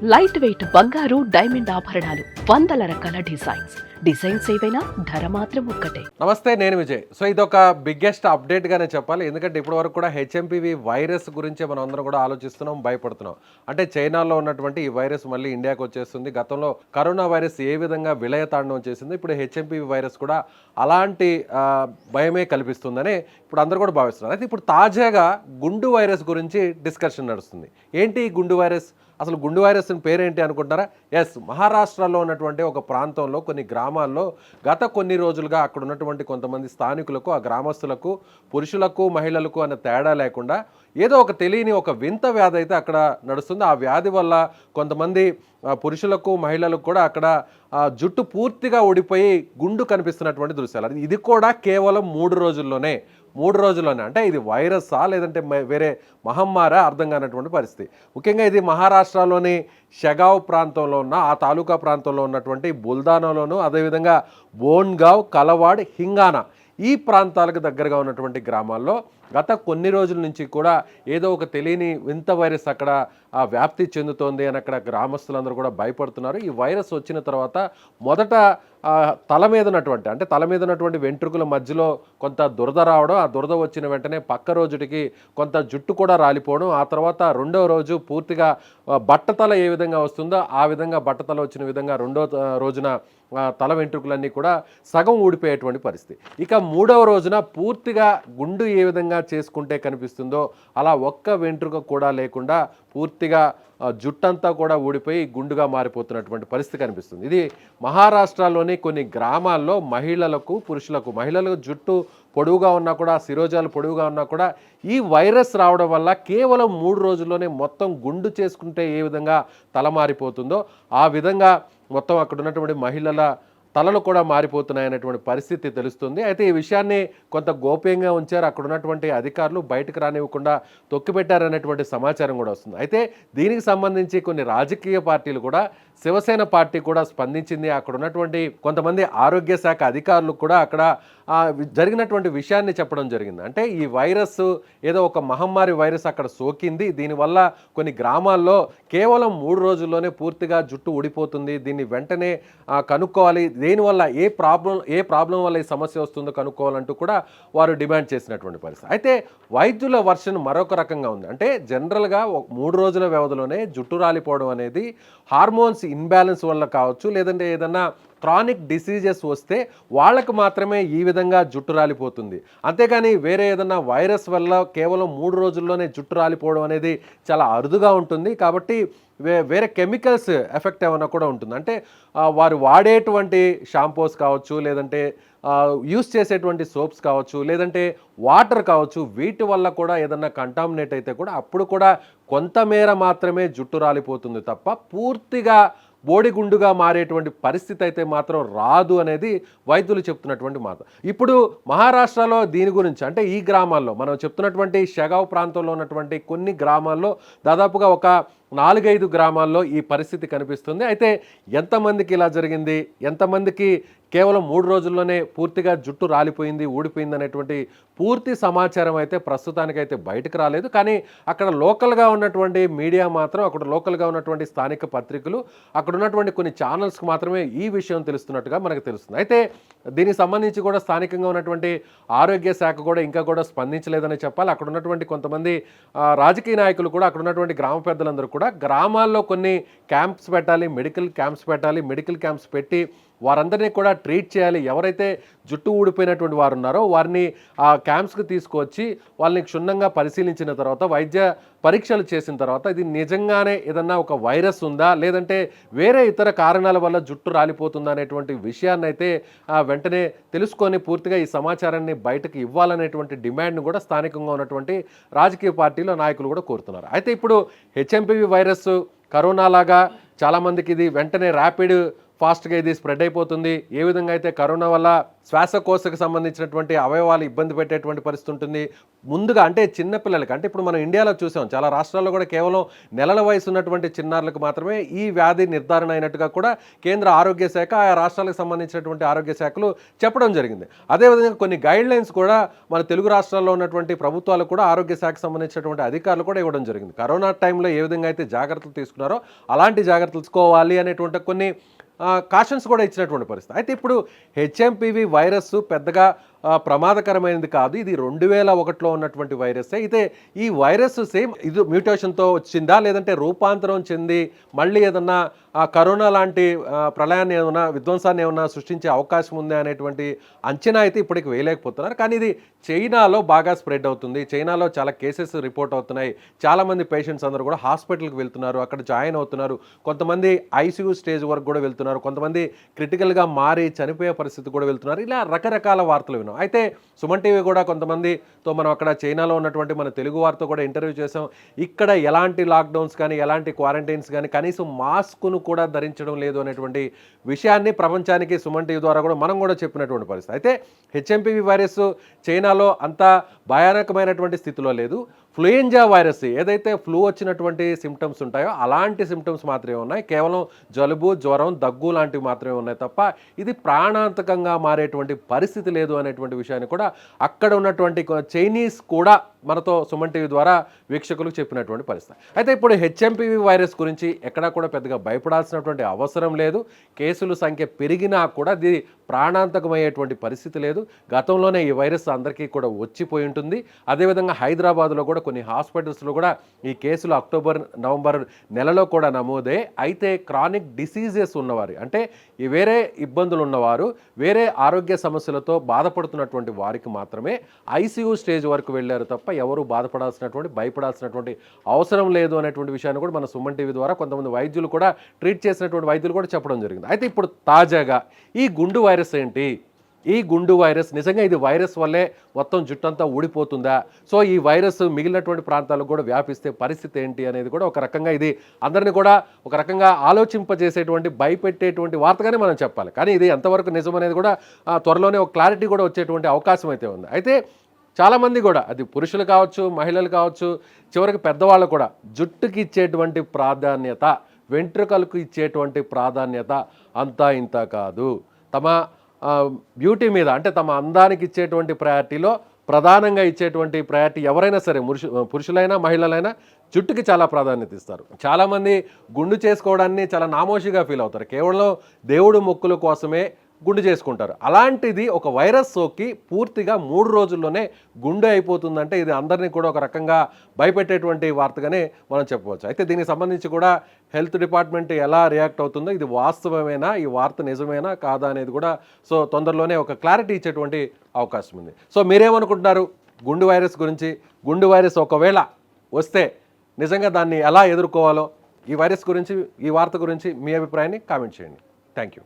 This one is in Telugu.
లైట్ వెయిట్ బంగారు డైమండ్ ఆభరణాలు, వందల రకాల డిజైన్స్ ఏవైనా ధర మాత్రం ఒక్కటే. నమస్తే, నేను విజయ్. సో ఇదొక బిగ్గెస్ట్ అప్డేట్ గానే చెప్పాలి. ఎందుకంటే ఇప్పటి వరకు కూడా హెచ్ఎంపీవీ వైరస్ గురించి మనం అందరం కూడా ఆలోచిస్తున్నాం, భయపడుతున్నాం. అంటే చైనాలో ఉన్నటువంటి ఈ వైరస్ మళ్ళీ ఇండియాకి వచ్చేస్తుంది. గతంలో కరోనా వైరస్ ఏ విధంగా విలయతాండవం చేసింది, ఇప్పుడు హెచ్ఎంపీవీ వైరస్ కూడా అలాంటి భయమే కల్పిస్తుందని ఇప్పుడు అందరూ కూడా భావిస్తున్నారు. అయితే ఇప్పుడు తాజాగా గుండు వైరస్ గురించి డిస్కషన్ నడుస్తుంది. ఏంటి ఈ గుండు వైరస్? అసలు గుండు వైరస్ పేరేంటి అనుకుంటారా? ఎస్, మహారాష్ట్రలో ఉన్నటువంటి ఒక ప్రాంతంలో కొన్ని గ్రామాల్లో గత కొన్ని రోజులుగా అక్కడ ఉన్నటువంటి కొంతమంది స్థానికులకు, ఆ గ్రామస్తులకు, పురుషులకు మహిళలకు అనే తేడా లేకుండా ఏదో ఒక తెలియని ఒక వింత వ్యాధి అయితే అక్కడ నడుస్తుంది. ఆ వ్యాధి వల్ల కొంతమంది పురుషులకు మహిళలకు కూడా అక్కడ జుట్టు పూర్తిగా ఊడిపోయి గుండు కనిపిస్తున్నటువంటి దృశ్యాలు. ఇది కూడా కేవలం 3 రోజుల్లోనే అంటే ఇది వైరస్సా లేదంటే వేరే మహమ్మారా అర్థం కానటువంటి పరిస్థితి. ముఖ్యంగా ఇది మహారాష్ట్రలోని షెగావ్ ప్రాంతంలో ఉన్న ఆ తాలూకా ప్రాంతంలో ఉన్నటువంటి బుల్దానాలోను, అదేవిధంగా బోన్గావ్, కలవాడ్, హింగానా ఈ ప్రాంతాలకు దగ్గరగా ఉన్నటువంటి గ్రామాల్లో గత కొన్ని రోజుల నుంచి కూడా ఏదో ఒక తెలియని వింత వైరస్ అక్కడ వ్యాప్తి చెందుతోంది అని అక్కడ గ్రామస్తులందరూ కూడా భయపడుతున్నారు. ఈ వైరస్ వచ్చిన తర్వాత మొదట తల మీద ఉన్నటువంటి వెంట్రుకల మధ్యలో కొంత దురద రావడం, ఆ దురద వచ్చిన వెంటనే పక్క రోజుటికి కొంత జుట్టు కూడా రాలిపోవడం, ఆ తర్వాత రెండో రోజు పూర్తిగా బట్టతల ఏ విధంగా వస్తుందో ఆ విధంగా బట్టతల వచ్చిన విధంగా రెండో రోజున తల వెంట్రుకలన్నీ కూడా సగం ఊడిపోయేటువంటి పరిస్థితి. ఇక 3వ రోజున పూర్తిగా గుండు ఏ విధంగా చేసుకుంటే కనిపిస్తుందో అలా ఒక్క వెంట్రుక కూడా లేకుండా పూర్తిగా జుట్టంతా కూడా ఊడిపోయి గుండుగా మారిపోతున్నటువంటి పరిస్థితి కనిపిస్తుంది. ఇది మహారాష్ట్రలోని కొన్ని గ్రామాల్లో మహిళలకు జుట్టు పొడవుగా ఉన్నా కూడా, శిరోజాలు పొడవుగా ఉన్నా కూడా ఈ వైరస్ రావడం వల్ల కేవలం 3 రోజుల్లోనే మొత్తం గుండు చేసుకుంటే ఏ విధంగా తల మారిపోతుందో ఆ విధంగా మొత్తం అక్కడ ఉన్నటువంటి మహిళల తలలు కూడా మారిపోతున్నాయనేటువంటి పరిస్థితి తెలుస్తుంది. అయితే ఈ విషయాన్ని కొంత గోప్యంగా ఉంచారు, అక్కడ ఉన్నటువంటి అధికారులు బయటకు రానివ్వకుండా తొక్కిపెట్టారనేటువంటి సమాచారం కూడా వస్తుంది. అయితే దీనికి సంబంధించి కొన్ని రాజకీయ పార్టీలు కూడా, శివసేన పార్టీ కూడా స్పందించింది. అక్కడ ఉన్నటువంటి కొంతమంది ఆరోగ్య శాఖ అధికారులు కూడా అక్కడ జరిగినటువంటి విషయాన్ని చెప్పడం జరిగింది. అంటే ఈ వైరస్ ఏదో ఒక మహమ్మారి వైరస్ అక్కడ సోకింది, దీనివల్ల కొన్ని గ్రామాల్లో కేవలం 3 రోజుల్లోనే పూర్తిగా జుట్టు ఊడిపోతుంది, దీన్ని వెంటనే కనుక్కోవాలి, దేనివల్ల ఏ ప్రాబ్లం వల్ల ఈ సమస్య వస్తుందో కనుక్కోవాలంటూ కూడా వారు డిమాండ్ చేసినటువంటి పరిస్థితి. అయితే వైద్యుల వర్షన్ మరొక రకంగా ఉంది. అంటే జనరల్గా 3 రోజుల వ్యవధిలోనే జుట్టు రాలిపోవడం అనేది హార్మోన్స్ ఇన్బ్యాలెన్స్ వల్ల కావచ్చు, లేదంటే ఏదన్నా క్రానిక్ డిసీజెస్ వస్తే వాళ్ళకు మాత్రమే ఈ విధంగా జుట్టు రాలిపోతుంది. అంతేగాని వేరే ఏదన్నా వైరస్ వల్ల కేవలం 3 రోజుల్లోనే జుట్టు రాలిపోవడం అనేది చాలా అరుదుగా ఉంటుంది. కాబట్టి వేరే కెమికల్స్ ఎఫెక్ట్ ఏమైనా కూడా ఉంటుంది. అంటే వారు వాడేటువంటి షాంపూస్ కావచ్చు, లేదంటే యూస్ చేసేటువంటి సోప్స్ కావచ్చు, లేదంటే వాటర్ కావచ్చు, వీటి వల్ల కూడా ఏదన్నా కంటామినేట్ అయితే కూడా అప్పుడు కూడా కొంతమేర మాత్రమే జుట్టు రాలిపోతుంది తప్ప పూర్తిగా బోడిగుండుగా మారేటువంటి పరిస్థితి అయితే మాత్రం రాదు అనేది వైద్యులు చెప్తున్నటువంటి మాట. ఇప్పుడు మహారాష్ట్రలో దీని గురించి, అంటే ఈ గ్రామాల్లో మనం చెప్తున్నటువంటి షెగావ్ ప్రాంతంలో ఉన్నటువంటి కొన్ని గ్రామాల్లో దాదాపుగా ఒక 4-5 గ్రామాల్లో ఈ పరిస్థితి కనిపిస్తుంది. అయితే ఎంతమందికి ఇలా జరిగింది, ఎంతమందికి కేవలం 3 రోజుల్లోనే పూర్తిగా జుట్టు రాలిపోయింది, ఊడిపోయింది అనేటువంటి పూర్తి సమాచారం అయితే ప్రస్తుతానికైతే బయటకు రాలేదు. కానీ అక్కడ లోకల్గా ఉన్నటువంటి మీడియా మాత్రం, అక్కడ లోకల్గా ఉన్నటువంటి స్థానిక పత్రికలు, అక్కడ ఉన్నటువంటి కొన్ని ఛానల్స్కి మాత్రమే ఈ విషయం తెలుస్తున్నట్టుగా మనకు తెలుస్తుంది. అయితే దీనికి సంబంధించి కూడా స్థానికంగా ఉన్నటువంటి ఆరోగ్య శాఖ కూడా ఇంకా కూడా స్పందించలేదని చెప్పాలి. అక్కడ ఉన్నటువంటి కొంతమంది రాజకీయ నాయకులు కూడా, అక్కడ ఉన్నటువంటి గ్రామ పెద్దలందరూ కూడా గ్రామాల్లో కొన్ని క్యాంప్స్ పెట్టాలి, మెడికల్ క్యాంప్స్ పెట్టి వారందరినీ కూడా ట్రీట్ చేయాలి. ఎవరైతే జుట్టు ఊడిపోయినటువంటి వారు ఉన్నారో వారిని ఆ క్యాంప్స్కి తీసుకొచ్చి వాళ్ళని క్షుణ్ణంగా పరిశీలించిన తర్వాత, వైద్య పరీక్షలు చేసిన తర్వాత ఇది నిజంగానే ఏదన్నా ఒక వైరస్ ఉందా, లేదంటే వేరే ఇతర కారణాల వల్ల జుట్టు రాలిపోతుందా అనేటువంటి విషయాన్ని అయితే వెంటనే తెలుసుకొని పూర్తిగా ఈ సమాచారాన్ని బయటకు ఇవ్వాలనేటువంటి డిమాండ్ను కూడా స్థానికంగా ఉన్నటువంటి రాజకీయ పార్టీల నాయకులు కూడా కోరుతున్నారు. అయితే ఇప్పుడు హెచ్ఎంపీవీ వైరస్ కరోనా లాగా చాలామందికి ఇది వెంటనే ర్యాపిడ్ ఫాస్ట్గా ఇది స్ప్రెడ్ అయిపోతుంది, ఏ విధంగా అయితే కరోనా వల్ల శ్వాసకోశకు సంబంధించినటువంటి అవయవాలు ఇబ్బంది పెట్టేటువంటి పరిస్థితి ఉంటుంది. ముందుగా అంటే చిన్నపిల్లలకి, అంటే ఇప్పుడు మనం ఇండియాలో చూసాం చాలా రాష్ట్రాల్లో కూడా కేవలం నెలల వయసు ఉన్నటువంటి చిన్నారులకు మాత్రమే ఈ వ్యాధి నిర్ధారణ అయినట్టుగా కూడా కేంద్ర ఆరోగ్య శాఖ ఆయా రాష్ట్రాలకు సంబంధించినటువంటి ఆరోగ్య శాఖలు చెప్పడం జరిగింది. అదేవిధంగా కొన్ని గైడ్ లైన్స్ కూడా మన తెలుగు రాష్ట్రాల్లో ఉన్నటువంటి ప్రభుత్వాలు కూడా ఆరోగ్య శాఖకు సంబంధించినటువంటి అధికారులు కూడా ఇవ్వడం జరిగింది. కరోనా టైంలో ఏ విధంగా అయితే జాగ్రత్తలు తీసుకున్నారో అలాంటి జాగ్రత్తలు తీసుకోవాలి అనేటువంటి కొన్ని కాషన్స్ కూడా ఇచ్చినటువంటి పరిస్థితి. అయితే ఇప్పుడు హెచ్ఎంపివి వైరస్ పెద్దగా ప్రమాదకరమైనది కాదు, ఇది 2001లో ఉన్నటువంటి వైరస్సే. అయితే ఈ వైరస్ సేమ్ ఇది మ్యూటేషన్తో వచ్చిందా లేదంటే రూపాంతరం చెంది మళ్ళీ ఏదన్నా కరోనా లాంటి ప్రళయాన్ని ఏమన్నా విధ్వంసాన్ని ఏమన్నా సృష్టించే అవకాశం ఉందా అనేటువంటి అంచనా అయితే ఇప్పటికి వేయలేకపోతున్నారు. కానీ ఇది చైనాలో బాగా స్ప్రెడ్ అవుతుంది, చైనాలో చాలా కేసెస్ రిపోర్ట్ అవుతున్నాయి, చాలామంది పేషెంట్స్ అందరూ కూడా హాస్పిటల్కి వెళ్తున్నారు, అక్కడ జాయిన్ అవుతున్నారు, కొంతమంది ఐసీయూ స్టేజ్ వరకు కూడా వెళ్తున్నారు, కొంతమంది క్రిటికల్గా మారి చనిపోయే పరిస్థితి కూడా వెళ్తున్నారు. ఇలా రకరకాల వార్తలు విన్నాం. అయితే సుమన్ టీవీ కూడా కొంతమందితో మనం అక్కడ చైనాలో ఉన్నటువంటి మన తెలుగు వారితో కూడా ఇంటర్వ్యూ చేసాం. ఇక్కడ ఎలాంటి లాక్డౌన్స్ కానీ ఎలాంటి క్వారంటైన్స్ కానీ కనీసం మాస్క్ను కూడా ధరించడం లేదు అనేటువంటి విషయాన్ని ప్రపంచానికి సుమన్ టీవీ ద్వారా కూడా మనం కూడా చెప్పినటువంటి పరిస్థితి. అయితే హెచ్ఎంపివి వైరస్ చైనాలో అంత భయానకమైనటువంటి స్థితిలో లేదు. ఫ్లూయెంజా వైరస్ ఏదైతే ఫ్లూ వచ్చినటువంటి సిమ్టమ్స్ ఉంటాయో అలాంటి సిమ్టమ్స్ మాత్రమే ఉన్నాయి, కేవలం జలుబు, జ్వరం, దగ్గు లాంటివి మాత్రమే ఉన్నాయి తప్ప ఇది ప్రాణాంతకంగా మారేటువంటి పరిస్థితి లేదు అనేటువంటి విషయాన్ని కూడా అక్కడ ఉన్నటువంటి చైనీస్ కూడా మనతో సుమన్ టీవీ ద్వారా వీక్షకులకు చెప్పినటువంటి పరిస్థితి. అయితే ఇప్పుడు హెచ్ఎంపివి వైరస్ గురించి ఎక్కడా కూడా పెద్దగా భయపడాల్సినటువంటి అవసరం లేదు. కేసుల సంఖ్య పెరిగినా కూడా ఇది ప్రాణాంతకమయ్యేటువంటి పరిస్థితి లేదు. గతంలోనే ఈ వైరస్ అందరికీ కూడా వచ్చిపోయి ఉంటుంది. అదేవిధంగా హైదరాబాద్లో కూడా కొన్ని హాస్పిటల్స్లో కూడా ఈ కేసులు అక్టోబర్, నవంబర్ నెలలో కూడా నమోదే. అయితే క్రానిక్ డిసీజెస్ ఉన్నవారు, అంటే ఈ వేరే ఇబ్బందులు ఉన్నవారు, వేరే ఆరోగ్య సమస్యలతో బాధపడుతున్నటువంటి వారికి మాత్రమే ఐసీయూ స్టేజ్ వరకు వెళ్ళారు తప్ప ఎవరు బాధపడాల్సినటువంటి, భయపడాల్సినటువంటి అవసరం లేదు అనేటువంటి విషయాన్ని కూడా మన సుమన్ టీవీ ద్వారా కొంతమంది వైద్యులు కూడా ట్రీట్ చేసినటువంటి వైద్యులు కూడా చెప్పడం జరిగింది. అయితే ఇప్పుడు తాజాగా ఈ గుండు వైరస్ ఏంటి, ఈ గుండు వైరస్ నిజంగా ఇది వైరస్ వల్లే మొత్తం జుట్టంతా ఊడిపోతుందా, సో ఈ వైరస్ మిగిలినటువంటి ప్రాంతాలకు కూడా వ్యాపిస్తే పరిస్థితి ఏంటి అనేది కూడా ఒక రకంగా ఇది అందరినీ కూడా ఒక రకంగా ఆలోచింపజేసేటువంటి, భయపెట్టేటువంటి వార్తగానే మనం చెప్పాలి. కానీ ఇది ఎంతవరకు నిజం అనేది కూడా త్వరలోనే ఒక క్లారిటీ కూడా వచ్చేటువంటి అవకాశం అయితే ఉంది. అయితే చాలామంది కూడా అది పురుషులు కావచ్చు, మహిళలు కావచ్చు, చివరికి పెద్దవాళ్ళు కూడా జుట్టుకి ఇచ్చేటువంటి ప్రాధాన్యత, వెంట్రుకలకు ఇచ్చేటువంటి ప్రాధాన్యత అంతా ఇంత కాదు. తమ బ్యూటీ మీద, అంటే తమ అందానికి ఇచ్చేటువంటి ప్రయారిటీలో ప్రధానంగా ఇచ్చేటువంటి ప్రయారిటీ ఎవరైనా సరే, పురుషులైనా మహిళలైనా జుట్టుకి చాలా ప్రాధాన్యత ఇస్తారు. చాలామంది గుండు చేసుకోవడాన్ని చాలా నామోషిగా ఫీల్ అవుతారు, కేవలం దేవుడు మొక్కుల కోసమే గుండు చేసుకుంటారు. అలాంటిది ఒక వైరస్ సోకి పూర్తిగా 3 రోజుల్లోనే గుండె అయిపోతుందంటే ఇది అందరినీ కూడా ఒక రకంగా భయపెట్టేటువంటి వార్తగానే మనం చెప్పవచ్చు. అయితే దీనికి సంబంధించి కూడా హెల్త్ డిపార్ట్మెంట్ ఎలా రియాక్ట్ అవుతుందో, ఇది వాస్తవమేనా, ఈ వార్త నిజమేనా కాదా అనేది కూడా సో తొందరలోనే ఒక క్లారిటీ ఇచ్చేటువంటి అవకాశం ఉంది. సో మీరేమనుకుంటున్నారు గుండు వైరస్ గురించి? గుండు వైరస్ ఒకవేళ వస్తే నిజంగా దాన్ని ఎలా ఎదుర్కోవాలో, ఈ వైరస్ గురించి, ఈ వార్త గురించి మీ అభిప్రాయాన్ని కామెంట్ చేయండి. Thank you.